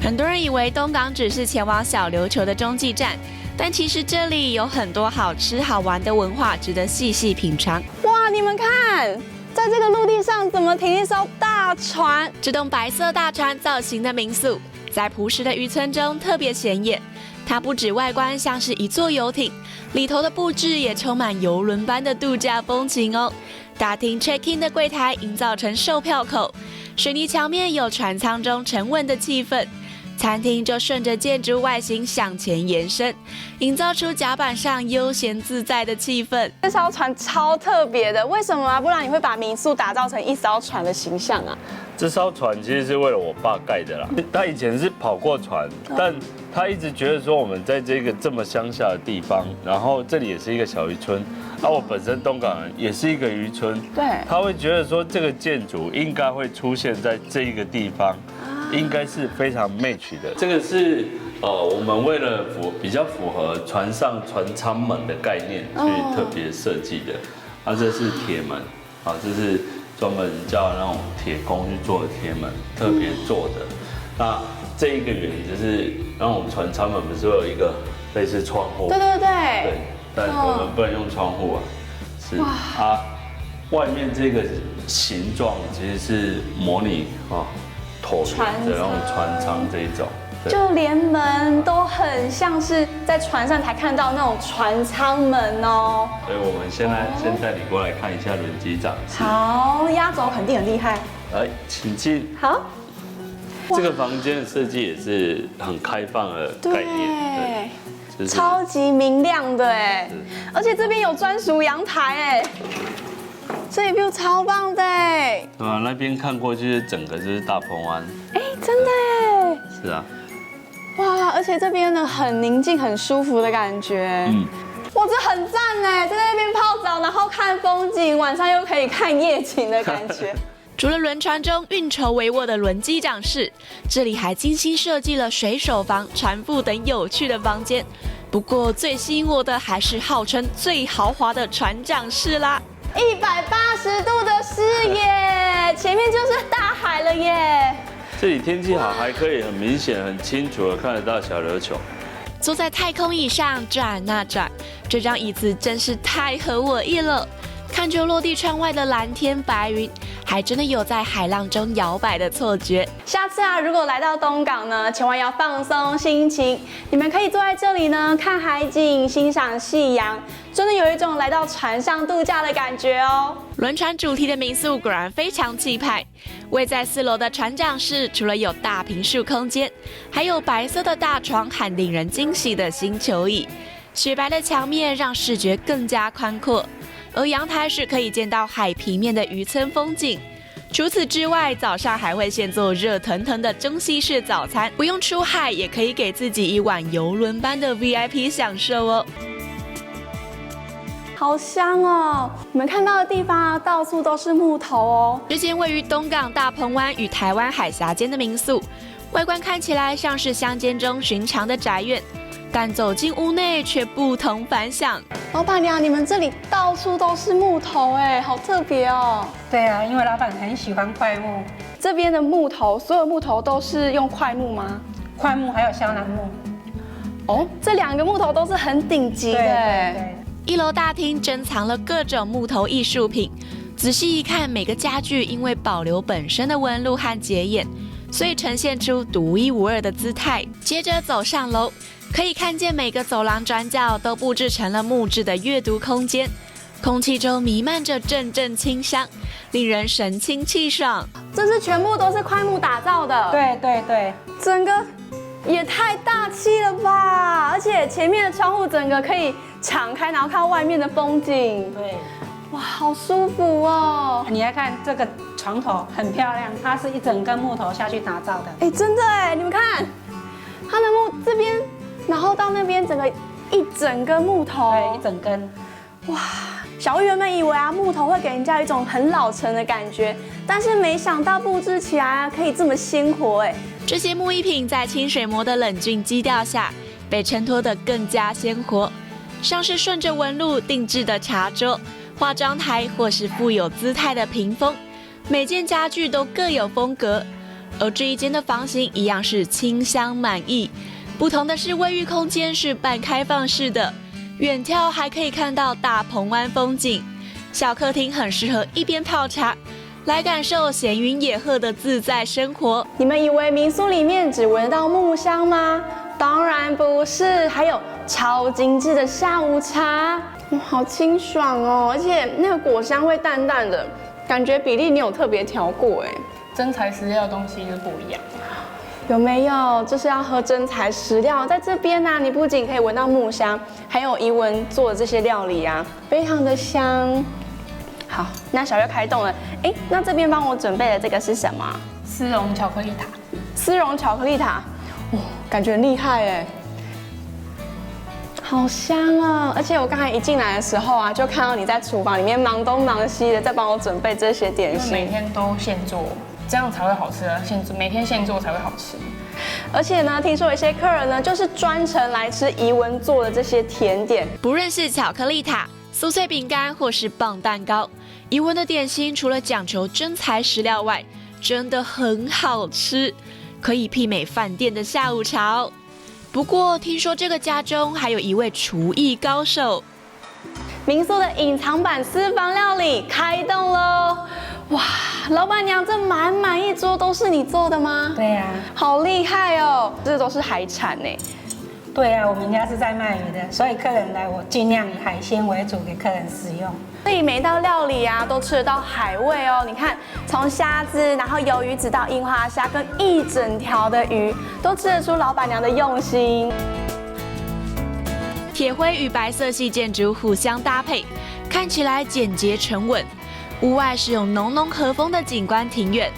很多人以为东港只是前往小琉球的中继站，但其实这里有很多好吃好玩的文化，值得细细品尝。哇，你们看，在这个陆地上怎么停一艘大船？这栋白色大船造型的民宿，在朴实的渔村中特别显眼。它不止外观像是一座游艇，里头的布置也充满邮轮般的度假风情哦。大厅 check-in 的柜台营造成售票口，水泥墙面有船舱中沉稳的气氛。餐厅就顺着建筑外形向前延伸，营造出甲板上悠闲自在的气氛。这艘船超特别的，为什么啊？不然你会把民宿打造成一艘船的形象啊？这艘船其实是为了我爸盖的啦。他以前是跑过船，但他一直觉得说我们在这个这么乡下的地方，然后这里也是一个小渔村，我本身东港人也是一个渔村，对，他会觉得说这个建筑应该会出现在这一个地方。应该是非常 match 的。这个是我们为了比较符合船上船舱门的概念去特别设计的。这是铁门，这是专门叫那种铁工去做的铁门，特别做的。那这一个原理就是让我们船舱门不是会有一个类似窗户？对。对，但我们不能用窗户啊。是外面这个形状其实是模拟椭圆的那种船舱这一种，就连门都很像是在船上才看到那种船舱门哦。所以我们先带你过来看一下轮机长室。好，压轴肯定很厉害。来，请进。好。这个房间的设计也是很开放的概念，对，超级明亮的哎，而且这边有专属阳台哎。这里 view 超棒的哎！对吧？那边看过去，整个就是大鹏湾。哎，真的哎！是啊。哇，而且这边呢很宁静、很舒服的感觉。哇，这很赞哎，在那边泡澡，然后看风景，晚上又可以看夜景的感觉。除了轮船中运筹帷幄的轮机长室，这里还精心设计了水手房、船腹等有趣的房间。不过最吸引我的还是号称最豪华的船长室啦。180度的视野，前面就是大海了耶！这里天气好，还可以很明显、很清楚的看得到小琉球。坐在太空椅上转啊转，这张椅子真是太合我意了。看着落地窗外的蓝天白云，还真的有在海浪中摇摆的错觉。下次如果来到东港呢，千万要放松心情。你们可以坐在这里呢，看海景，欣赏夕阳，真的有一种来到船上度假的感觉哦。轮船主题的民宿果然非常气派。位在4楼的船长室，除了有大平数空间，还有白色的大床和令人惊喜的星球椅。雪白的墙面让视觉更加宽阔。而阳台是可以见到海平面的渔村风景。除此之外，早上还会现做热腾腾的中西式早餐，不用出海也可以给自己一碗邮轮般的 VIP 享受哦。好香哦！你们看到的地方到处都是木头哦。这间位于东港大鹏湾与台湾海峡间的民宿，外观看起来像是乡间中寻常的宅院。但走进屋内却不同凡响。老板娘，你们这里到处都是木头哎，好特别哦。对啊，因为老板很喜欢块木。这边的木头，所有木头都是用块木吗？块木还有肖楠木。哦，这2个木头都是很顶级的哎。对。1楼大厅珍藏了各种木头艺术品，仔细一看，每个家具因为保留本身的纹路和结眼，所以呈现出独一无二的姿态。接着走上楼。可以看见每个走廊转角都布置成了木质的阅读空间，空气中弥漫着阵阵清香，令人神清气爽。这是全部都是块木打造的。对，整个也太大气了吧！而且前面的窗户整个可以敞开，然后看到外面的风景。对，哇，好舒服哦！你来看这个床头很漂亮，它是一整根木头下去打造的。哎，真的哎，你们看，它的木这边。然后到那边一整根木头，对，一整根。哇，小玉原本以为木头会给人家一种很老成的感觉，但是没想到布置起来可以这么鲜活哎。这些木艺品在清水模的冷峻基调下，被衬托得更加鲜活。像是顺着纹路定制的茶桌、化妆台，或是富有姿态的屏风，每件家具都各有风格。而这一间的房型一样是清香满溢，不同的是卫浴空间是半开放式的，远眺还可以看到大鹏湾风景。小客厅很适合一边泡茶，来感受闲云野鹤的自在生活。你们以为民宿里面只闻得到木香吗？当然不是，还有超精致的下午茶，好清爽哦，而且那个果香味淡淡的，感觉比例你有特别调过哎。真材实料的东西就不一样。有没有？就是要喝真材实料。在这边呢、你不仅可以闻到木香，还有怡文做的这些料理啊，非常的香。好，那小月开动了。哎，那这边帮我准备的这个是什么？丝绒巧克力塔，丝绒巧克力塔，哇，感觉很厉害哎。好香啊！而且我刚才一进来的时候啊，就看到你在厨房里面忙东忙西的，在帮我准备这些点因为每心。天都现做，这样才会好吃啊！每天现做才会好吃。而且呢，听说有些客人呢，就是专程来吃怡文做的这些甜点。不论是巧克力塔、酥脆饼干或是棒蛋糕，怡文的点心除了讲求真材实料外，真的很好吃，可以媲美饭店的下午茶哦。不过听说这个家中还有一位厨艺高手，民宿的隐藏版私房料理开动喽！哇，老板娘，这满满一桌都是你做的吗？对呀、好厉害哦！这都是海产呢。对呀、我们家是在卖鱼的，所以客人来我尽量以海鲜为主给客人使用。所以每一道料理啊，都吃得到海味哦。你看，从虾子，然后鱿鱼子到樱花虾，跟一整条的鱼，都吃得出老板娘的用心。铁灰与白色系建筑互相搭配，看起来简洁沉稳。屋外是有浓浓和风的景观庭院，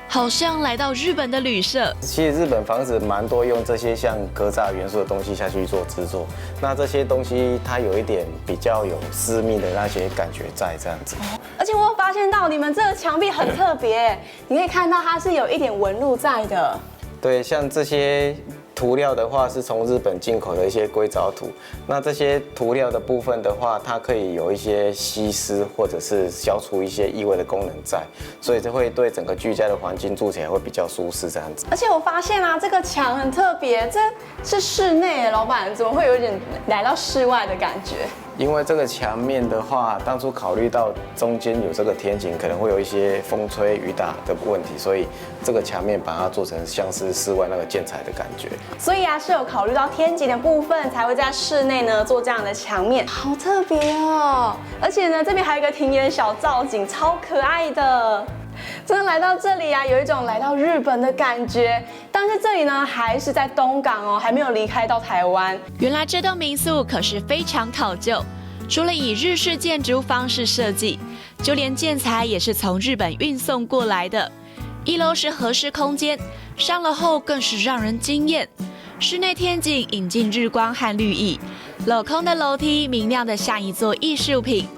好像来到日本的旅社。其实日本房子蛮多用这些像格栅元素的东西下去做制作，那这些东西它有一点比较有私密的那些感觉在这样子。而且我有发现到你们这个墙壁很特别，你可以看到它是有一点纹路在的。对，像这些涂料的话是从日本进口的一些硅藻土，那这些涂料的部分的话，它可以有一些吸湿或者是消除一些异味的功能在，所以这会对整个居家的环境住起来会比较舒适这样子。而且我发现啊，这个墙很特别，这是室内的，老板怎么会有点来到室外的感觉？因为这个墙面的话，当初考虑到中间有这个天井，可能会有一些风吹雨打的问题，所以这个墙面把它做成像是室外那个建材的感觉。所以啊，是有考虑到天井的部分，才会在室内呢做这样的墙面，好特别哦！而且呢，这边还有一个庭园小造景，超可爱的。真的来到这里啊，有一种来到日本的感觉。但是这里呢，还是在东港哦，还没有离开到台湾。原来这栋民宿可是非常考究，除了以日式建筑方式设计，就连建材也是从日本运送过来的。一楼是和室空间，上楼后更是让人惊艳。室内天井引进日光和绿意，镂空的楼梯明亮的像一座艺术品，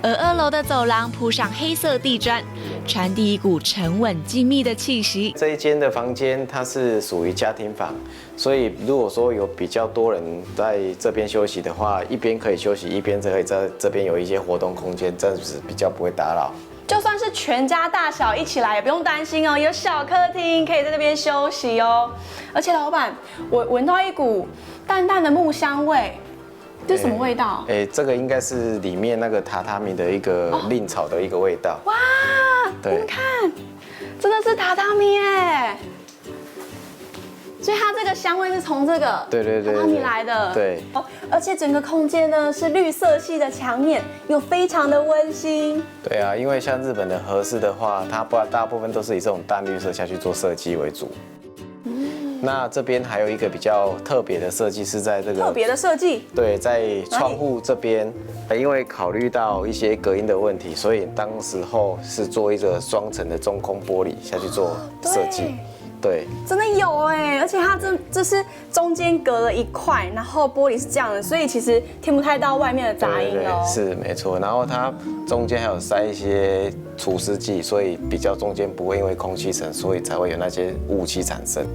而2楼的走廊铺上黑色地砖，传递一股沉稳静谧的气息。这一间的房间它是属于家庭房，所以如果说有比较多人在这边休息的话，一边可以休息，一边可以在这边有一些活动空间，这样子比较不会打扰。就算是全家大小一起来，也不用担心哦，有小客厅可以在这边休息哦。而且老板，我闻到一股淡淡的木香味，这是什么味道？这个应该是里面那个榻榻米的一个令草的一个味道。哇，你对们看，真的是榻榻米哎！所以它这个香味是从这个对榻榻米来的。对，哦，而且整个空间呢是绿色系的墙面，又非常的温馨。对啊，因为像日本的和室的话，它大部分都是以这种淡绿色下去做设计为主。那这边还有一个比较特别的设计是在这个特别的设计。对，在窗户这边，因为考虑到一些隔音的问题，所以当时候是做一个双层的中空玻璃下去做设计。对，真的有哎，而且它这是中间隔了一块，然后玻璃是这样的，所以其实听不太到外面的杂音哦。是没错。然后它中间还有塞一些除湿剂，所以比较中间不会因为空气层，所以才会有那些雾气产生。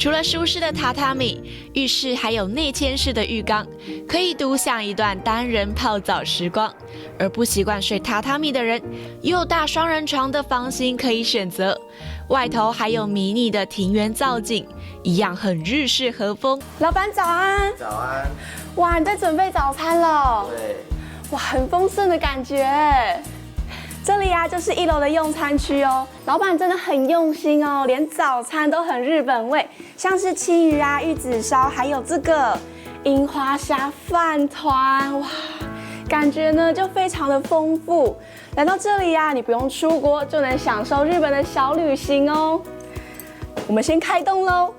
除了舒适的榻榻米，浴室还有内嵌式的浴缸，可以独享一段单人泡澡时光。而不习惯睡榻榻米的人，也有大双人床的房型可以选择。外头还有迷你的庭园造景，一样很日式和风。老板早安。早安。哇，你在准备早餐了？对。哇，很丰盛的感觉。这里啊，就是1楼的用餐区哦。老板真的很用心哦，连早餐都很日本味，像是青鱼啊、玉子烧，还有这个樱花虾饭团，哇，感觉呢就非常的丰富。来到这里啊，你不用出国就能享受日本的小旅行哦。我们先开动喽。